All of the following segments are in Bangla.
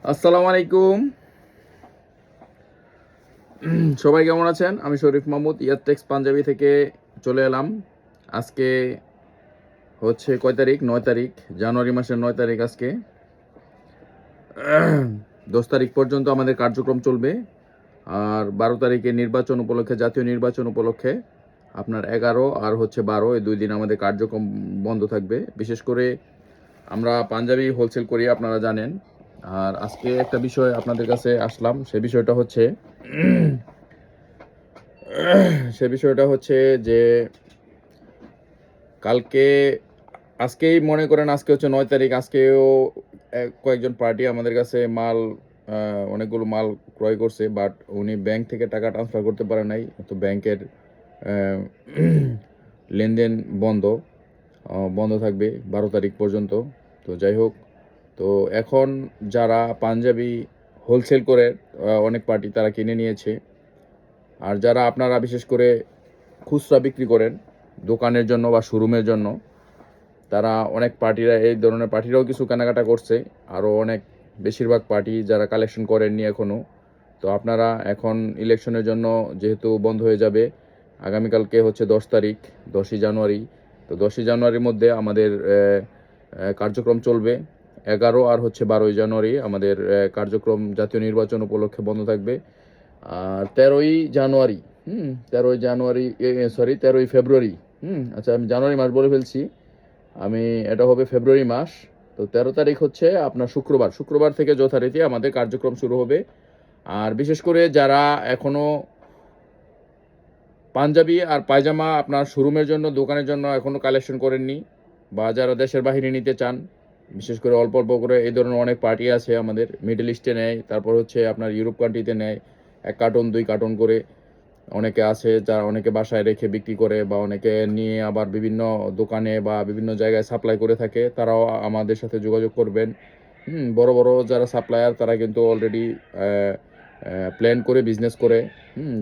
আসসালামু আলাইকুম। সবাই কেমন আছেন? আমি শরীফ মাহমুদ ইয়ারটেক্স পাঞ্জাবি থেকে চলে এলাম। আজকে হচ্ছে কয় তারিখ? ৯ তারিখ, জানুয়ারি মাসের ৯ তারিখ আজকে। ১০ তারিখ পর্যন্ত আমাদের কার্যক্রম চলবে। আর ১২ তারিখে নির্বাচন উপলক্ষে, জাতীয় নির্বাচন উপলক্ষে আপনার ১১ আর হচ্ছে ১২ এই ২ দিন আমাদের কার্যক্রম বন্ধ থাকবে। বিশেষ করে আমরা পাঞ্জাবি হোলসেল করি, আপনারা জানেন। আর আজকে একটা বিষয় আপনাদের কাছে আসলাম, সে বিষয়টা হচ্ছে যে কালকে আজকেই মনে করেন, আজকে হচ্ছে ৯ তারিখ। আজকেও কয়েকজন পার্টি আমাদের কাছে মাল, অনেকগুলো মাল ক্রয় করছে, বাট উনি ব্যাংক থেকে টাকা ট্রান্সফার করতে পারে নাই, তো ব্যাংকের লেনদেন বন্ধ থাকবে ১২ তারিখ পর্যন্ত। তো যাই হোক, তো এখন যারা পাঞ্জাবি হোলসেল করে অনেক পার্টি তারা কিনে নিয়েছে। আর যারা আপনারা বিশেষ করে খুচরা বিক্রি করেন দোকানের জন্য বা শোরুমের জন্য, তারা অনেক পার্টিরা, এই ধরনের পার্টিরাও কিছু কেনাকাটা করছে। আরও অনেক, বেশিরভাগ পার্টি যারা কালেকশন করেননি এখনও। তো আপনারা এখন ইলেকশনের জন্য যেহেতু বন্ধ হয়ে যাবে, আগামীকালকে হচ্ছে ১০ তারিখ, ১০ই জানুয়ারি। তো ১০ই জানুয়ারির মধ্যে আমাদের কার্যক্রম চলবে। ১১ আর হচ্ছে ১২ই জানুয়ারি আমাদের কার্যক্রম জাতীয় নির্বাচন উপলক্ষে বন্ধ থাকবে। আর ১৩ই জানুয়ারি, ১৩ই জানুয়ারি, সরি ১৩ই ফেব্রুয়ারি, আচ্ছা আমি জানুয়ারি মাস বলে ফেলছি, এটা হবে ফেব্রুয়ারি মাস। তো ১৩ তারিখ হচ্ছে আপনার শুক্রবার থেকে যথারীতি আমাদের কার্যক্রম শুরু হবে। আর বিশেষ করে যারা এখনও পাঞ্জাবি আর পায়জামা আপনার শোরুমের জন্য, দোকানের জন্য এখনও কালেকশন করেননি, বা যারা দেশের বাহিরে নিতে চান, বিশেষ করে অল্প অল্প করে, এই ধরনের অনেক পার্টি আছে আমাদের। মিডল ইস্টে নেয়, তারপর হচ্ছে আপনার ইউরোপ কান্ট্রিতে নেয়, ১ কার্টন ২ কার্টন করে। অনেকে আছে যারা অনেকে বাসায় রেখে বিক্রি করে, বা অনেকে নিয়ে আবার বিভিন্ন দোকানে বা বিভিন্ন জায়গায় সাপ্লাই করে থাকে। তারাও আমাদের সাথে যোগাযোগ করবেন। বড় বড় যারা সাপ্লায়ার, তারা কিন্তু অলরেডি প্ল্যান করে বিজনেস করে।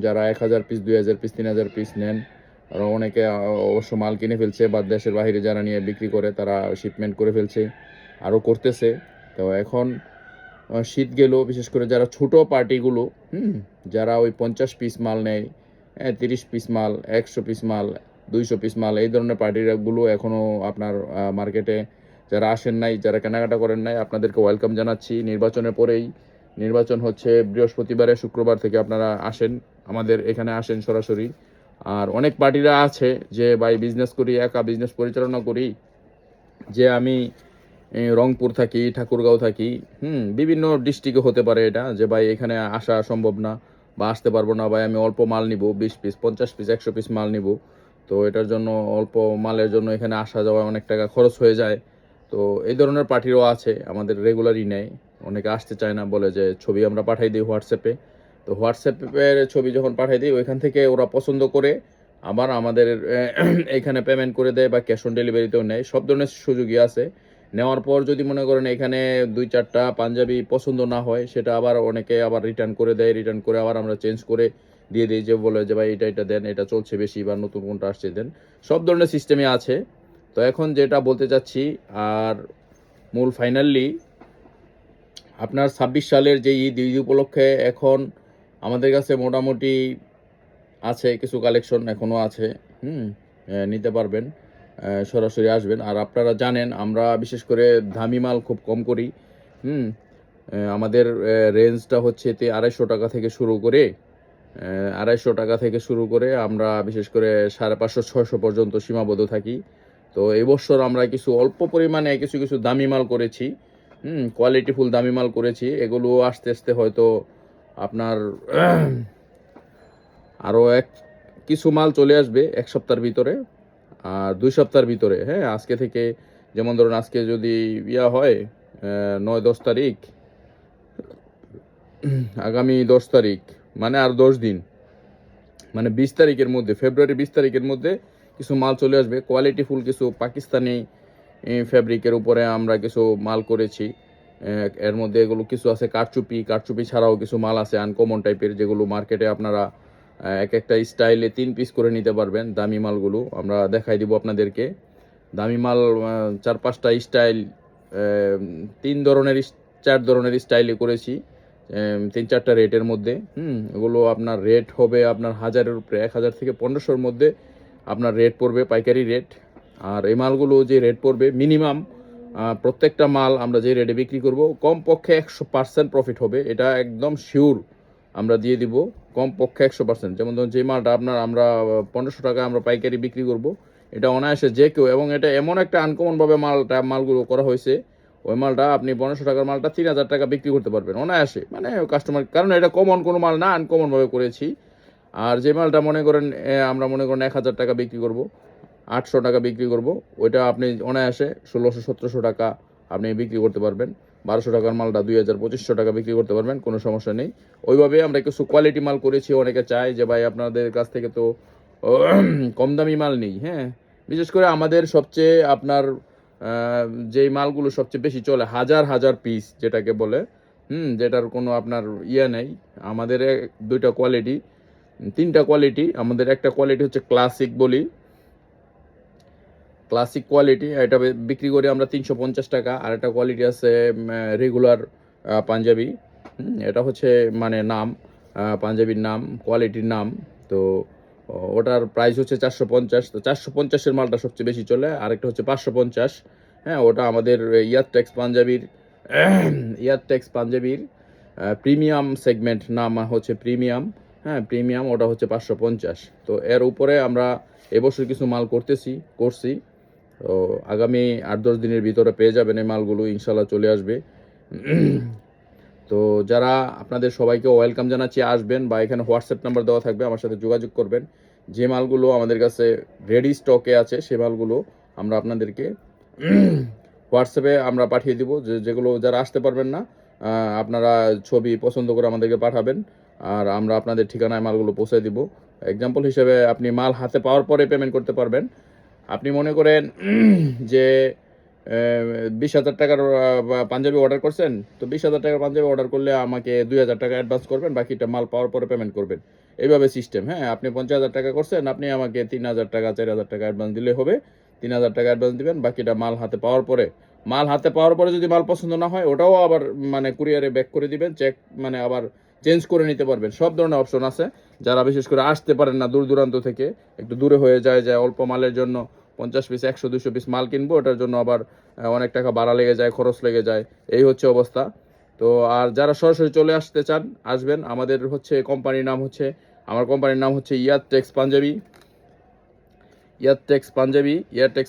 যারা ১,০০০ পিস, ২,০০০ পিস, ৩,০০০ পিস নেন। আর অনেকে অবশ্য মাল কিনে ফেলছে, বা দেশের বাইরে যারা নিয়ে বিক্রি করে তারা শিপমেন্ট করে ফেলছে, আরও করতেছে। তো এখন শীত গেল, বিশেষ করে যারা ছোট পার্টিগুলো, যারা ওই ৫০ পিস মাল নেয়, ৩০ পিস মাল, ১০০ পিস মাল, ২০০ পিস মাল, এই ধরনের পার্টিগুলো এখনও আপনার মার্কেটে যারা আসেন নাই, যারা কেনাকাটা করেন নাই, আপনাদেরকে ওয়েলকাম জানাচ্ছি। নির্বাচনের পরেই, নির্বাচন হচ্ছে বৃহস্পতিবারে, শুক্রবার থেকে আপনারা আসেন, আমাদের এখানে আসেন সরাসরি। আর অনেক পার্টিরা আছে যে ভাই বিজনেস করি, একা বিজনেস পরিচালনা করি, যে আমি রংপুর থাকি, ঠাকুরগাঁও থাকি, বিভিন্ন ডিস্ট্রিক্টে হতে পারে এটা, যে ভাই এখানে আসা সম্ভব না বা আসতে পারবো না, ভাই আমি অল্প মাল নিব, ২০ পিস, ৫০ পিস, ১০০ পিস মাল নিব। তো এটার জন্য, অল্প মালের জন্য এখানে আসা যাওয়া অনেক টাকা খরচ হয়ে যায়। তো এই ধরনের পার্টিরও আছে, আমাদের রেগুলারই নেয়। অনেকে আসতে চায় না, বলে যে ছবি আমরা পাঠাই দিই হোয়াটসঅ্যাপে। তো হোয়াটসঅ্যাপের ছবি যখন পাঠাই দিই, ওইখান থেকে ওরা পছন্দ করে আবার আমাদের এইখানে পেমেন্ট করে দেয়, বা ক্যাশ অন ডেলিভারিতেও নেয়। সব ধরনের সুযোগই আছে। নেওয়ার পর যদি মনে করেন এখানে ২-৪টা পাঞ্জাবি পছন্দ না হয়, সেটা আবার অনেকে আবার রিটার্ন করে দেয়। রিটার্ন করে আবার আমরা চেঞ্জ করে দিয়ে দিই, যে বলে যে ভাই এটা দেন, এটা চলছে বেশি, বা নতুন কোনটা আসছে দেন। সব ধরনের সিস্টেমই আছে। তো এখন যেটা বলতে চাচ্ছি, আর মূল ফাইনালি আপনার ২৬ সালের যে ঈদ উপলক্ষে এখন আমাদের কাছে মোটামুটি আছে কিছু কালেকশন, এখনও আছে। নিতে পারবেন, সরাসরি আসবেন। আর আপনারা জানেন আমরা বিশেষ করে দামি মাল খুব কম করি। হুম আমাদের রেঞ্জটা হচ্ছে ২৫০ টাকা থেকে শুরু করে, ২৫০ টাকা থেকে শুরু করে আমরা বিশেষ করে ৫৫০-৬০০ পর্যন্ত সীমাবদ্ধ থাকি। তো এবছর আমরা কিছু অল্প পরিমাণে কিছু কিছু দামি মাল করেছি, কোয়ালিটিফুল দামি মাল করেছি। এগুলো আস্তে আস্তে হয়তো আপনার আরও কিছু মাল চলে আসবে ১ সপ্তাহের ভিতরে, আর ২ সপ্তাহের ভিতরে। হ্যাঁ, আজকে থেকে, যেমন ধরুন আজকে যদি হয় ৯-১০ তারিখ, আগামী ১০ তারিখ, মানে আর ১০ দিন, মানে ২০ তারিখের মধ্যে, ফেব্রুয়ারি ২০ তারিখের মধ্যে কিছু মাল চলে আসবে। কোয়ালিটিফুল কিছু পাকিস্তানি ফ্যাব্রিকের উপরে আমরা কিছু মাল করেছি। এর মধ্যে এগুলো কিছু আছে কারচুপি ছাড়াও কিছু মাল আছে আনকমন টাইপের, যেগুলো মার্কেটে আপনারা এক একটা স্টাইলে ৩ পিস করে নিতে পারবেন। দামি মালগুলো আমরা দেখাই দিব আপনাদেরকে। দামি মাল ৪-৫টা স্টাইল, ৩ ধরনের 4 ধরনের স্টাইলে করেছি, 3-4টা রেটের মধ্যে। এগুলো আপনার রেট হবে আপনার 1000-এর উপরে, 1000 থেকে 1500-র মধ্যে আপনার রেট পড়বে, পাইকারি রেট। আর এই মালগুলো যে রেট পড়বে মিনিমাম, প্রত্যেকটা মাল আমরা যে রেটে বিক্রি করব কমপক্ষে 100% প্রফিট হবে, এটা একদম শিওর আমরা দিয়ে দিব। কমপক্ষে 100%। যেমন ধরুন যে মালটা আমরা 1500 টাকা আমরা পাইকারি বিক্রি করব, এটা অনায়াসে যে কেউ, এবং এটা এমন একটা আনকমনভাবে মালগুলো করা হয়েছে, ওই মালটা আপনি 1500 টাকার মালটা 3000 টাকা বিক্রি করতে পারবেন অনায়াসে, মানে কাস্টমার, কারণ এটা কমন কোনো মাল না, আনকমনভাবে করেছি। আর যে মালটা মনে করেন আমরা মনে করেন 1000 টাকা বিক্রি করব, 800 টাকা বিক্রি করব, ওইটা আপনি অনায়াসে 1600-1700 টাকা আপনি বিক্রি করতে পারবেন। 1200 টাকার মালটা 2000-2500 টাকা বিক্রি করতে পারবেন, কোনো সমস্যা নেই। ওইভাবে আমরা কিছু কোয়ালিটি মাল করেছি। অনেকে চায় যে ভাই আপনাদের কাছ থেকে তো কম দামি মাল নেই। হ্যাঁ, বিশেষ করে আমাদের সবচেয়ে আপনার যেই মালগুলো সবচেয়ে বেশি চলে, হাজার হাজার পিস যেটাকে বলে, যেটার কোনো আপনার নেই। আমাদের 2টা কোয়ালিটি, 3টা কোয়ালিটি। আমাদের একটা কোয়ালিটি হচ্ছে ক্লাসিক বলি, ক্লাসিক কোয়ালিটি, এটা বিক্রি করি আমরা 350 টাকা। আর একটা কোয়ালিটি আছে রেগুলার পাঞ্জাবি, এটা হচ্ছে মানে নাম, পাঞ্জাবির নাম, কোয়ালিটির নাম। তো ওটার প্রাইস হচ্ছে 450। তো 450-এর মালটা সবচেয়ে বেশি চলে। আরেকটা হচ্ছে 550। হ্যাঁ, ওটা আমাদের ইয়ারটেক্স পাঞ্জাবির প্রিমিয়াম সেগমেন্ট, নাম হচ্ছে প্রিমিয়াম। হ্যাঁ, প্রিমিয়াম, ওটা হচ্ছে 550। তো এর উপরে আমরা এবছর কিছু মাল করছি। তো আগামী 8-10 দিনের ভিতরে পেয়ে যাবেন এই মালগুলো, ইনশাল্লাহ চলে আসবে। তো যারা, আপনাদের সবাইকে ওয়েলকাম জানাচ্ছি, আসবেন, বা এখানে হোয়াটসঅ্যাপ নাম্বার দেওয়া থাকবে, আমার সাথে যোগাযোগ করবেন। যে মালগুলো আমাদের কাছে রেডি স্টকে আছে সে মালগুলো আমরা আপনাদেরকে হোয়াটসঅ্যাপে আমরা পাঠিয়ে দিব। যেগুলো যারা আসতে পারবেন না, আপনারা ছবি পছন্দ করে আমাদেরকে পাঠাবেন, আর আমরা আপনাদের ঠিকানায় মালগুলো পৌঁছে দিব। এক্সাম্পল হিসেবে আপনি মাল হাতে পাওয়ার পরে পেমেন্ট করতে পারবেন। আপনি মনে করেন যে 20,000 টাকার পাঞ্জাবি অর্ডার করছেন, তো 20,000 টাকার পাঞ্জাবি অর্ডার করলে আমাকে 2,000 টাকা অ্যাডভান্স করবেন, বাকিটা মাল পাওয়ার পরে পেমেন্ট করবেন। এইভাবে সিস্টেম। হ্যাঁ, আপনি 50,000 টাকা করছেন, আপনি আমাকে 3,000 টাকা 4,000 টাকা অ্যাডভান্স দিলে হবে। 3,000 টাকা অ্যাডভান্স দিবেন, বাকিটা মাল হাতে পাওয়ার পরে যদি মাল পছন্দ না হয়, ওটাও আবার মানে কুরিয়ারে ব্যাক করে দিবেন, চেক মানে আবার চেঞ্জ করে নিতে পারবেন। সব ধরনের অপশন আছে। যারা বিশেষ করে আসতে পারেন না, দূর দূরান্ত থেকে, একটু দূরে হয়ে যায়, অল্প মালের জন্য 50 পিস 100-200 পিস মাল কিনবো, ওটার জন্য আবার অনেক টাকা ভাড়া লেগে যায়, খরচ লেগে যায়, এই হচ্ছে অবস্থা। তো আর যারা সরাসরি চলে আসতে চান, আসবেন। আমার কোম্পানির নাম হচ্ছে ইয়ারটেক্স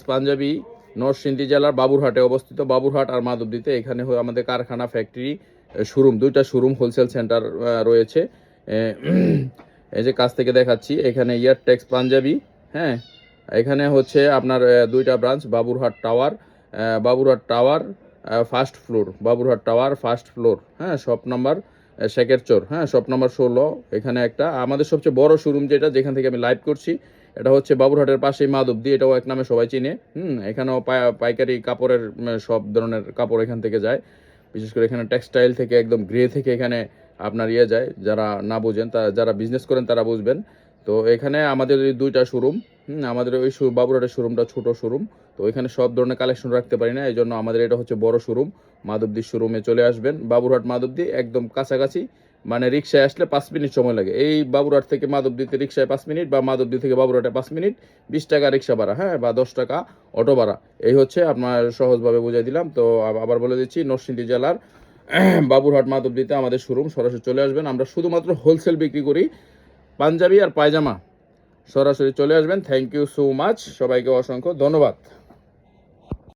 পাঞ্জাবি নরসিংদী জেলার বাবুরহাটে অবস্থিত। বাবুরহাট আর মাধবদীতে, এখানে আমাদের কারখানা, ফ্যাক্টরি, শোরুম, 2টা শোরুম, হোলসেল সেন্টার রয়েছে। এই যে কাছ থেকে দেখাচ্ছি, এখানে ইয়ারটেক্স পাঞ্জাবি। হ্যাঁ, এখানে হচ্ছে আপনার 2টা branch, Baburhat tower first floor. হ্যাঁ, শপ নাম্বার শেখের চর। হ্যাঁ, শপ নাম্বার 16। এখানে একটা আমাদের সবচেয়ে বড় শোরুম যেখান থেকে আমি লাইভ করছি, এটা হচ্ছে বাবুরহাটের পাশেই মাধবদী, এটাও এক নামে সবাই চিনে। এখানেও পাইকারি কাপড়ের সব ধরনের কাপড় এখান থেকে যায়। বিশেষ করে এখানে টেক্সটাইল থেকে একদম গ্রে থেকে এখানে আপনার যায়। যারা না বুঝেন, যারা বিজনেস করেন তারা বুঝবেন। তো এখানে আমাদের এই 2টা শোরুম। আমাদের ওই বাবুরহাটের শোরুমটা ছোট শোরুম, তো এখানে সব ধরনের কালেকশন রাখতে পারি না, এই জন্য আমাদের এটা হচ্ছে বড় শোরুম। মাধবদীর শোরুমে চলে আসবেন। বাবুরহাট মাধবদী একদম কাছাকাছি, মানে রিক্সায় আসলে 5 মিনিট সময় লাগে। এই বাবুরহাট থেকে মাধবদীতে রিক্সায় 5 মিনিট, বা মাধবদী থেকে বাবুরহাটে 5 মিনিট, 20 টাকা রিক্সা ভাড়া। হ্যাঁ, বা 10 টাকা অটো ভাড়া। এই হচ্ছে, আপনার সহজভাবে বুঝাই দিলাম। তো আবার বলে দিচ্ছি, নরসিংদী জেলার বাবুরহাট মাধবদীতে আমাদের শোরুম, সরাসরি চলে আসবেন। আমরা শুধুমাত্র হোলসেল বিক্রি করি, পাঞ্জাবি আর পায়জামা। সরাসরি চলে আসবেন। থ্যাংক ইউ সো মাচ, সবাইকে অসংখ্য ধন্যবাদ।